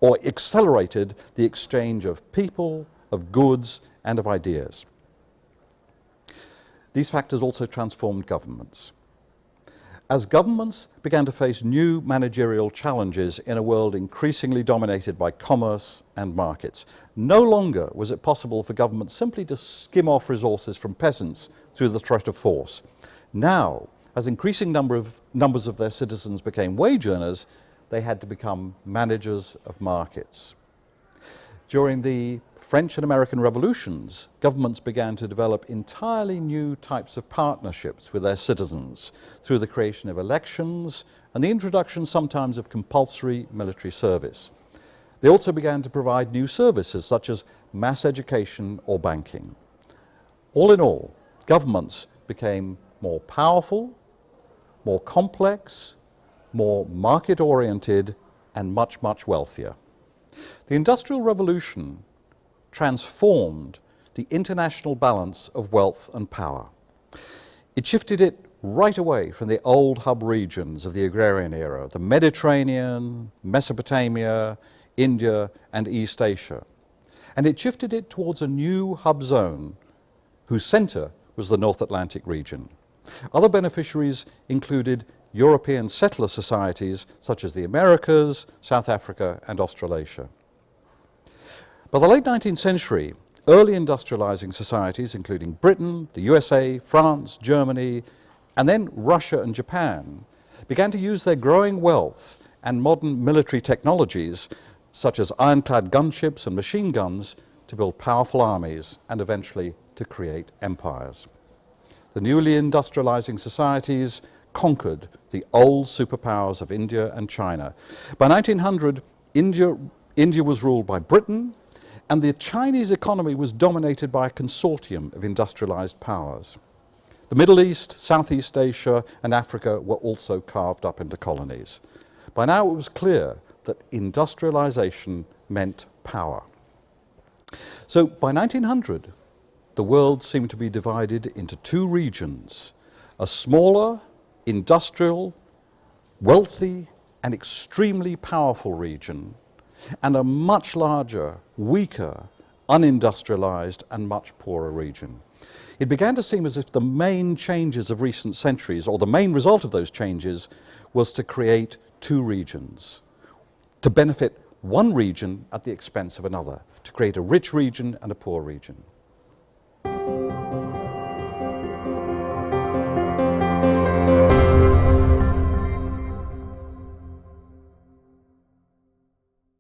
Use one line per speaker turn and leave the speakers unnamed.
or accelerated the exchange of people, of goods, and of ideas. These factors also transformed governments. As governments began to face new managerial challenges in a world increasingly dominated by commerce and markets, no longer was it possible for governments simply to skim off resources from peasants through the threat of force. Now, as increasing numbers of their citizens became wage earners, they had to become managers of markets. During the French and American revolutions, governments began to develop entirely new types of partnerships with their citizens through the creation of elections and the introduction sometimes of compulsory military service. They also began to provide new services such as mass education or banking. All in all, governments became more powerful, more complex, more market-oriented, and much, much wealthier. The Industrial Revolution transformed the international balance of wealth and power. It shifted it right away from the old hub regions of the agrarian era, the Mediterranean, Mesopotamia, India, and East Asia. And it shifted it towards a new hub zone whose center was the North Atlantic region. Other beneficiaries included European settler societies such as the Americas, South Africa, and Australasia. By the late 19th century, early industrializing societies, including Britain, the USA, France, Germany, and then Russia and Japan, began to use their growing wealth and modern military technologies, such as ironclad gunships and machine guns, to build powerful armies and eventually to create empires. The newly industrializing societies conquered the old superpowers of India and China. By 1900, India was ruled by Britain, and the Chinese economy was dominated by a consortium of industrialized powers. The Middle East, Southeast Asia, and Africa were also carved up into colonies. By now it was clear that industrialization meant power. So by 1900, the world seemed to be divided into two regions: a smaller, industrial, wealthy, and extremely powerful region, and a much larger, weaker, unindustrialized, and much poorer region. It began to seem as if the main changes of recent centuries, or the main result of those changes, was to create two regions, to benefit one region at the expense of another, to create a rich region and a poor region.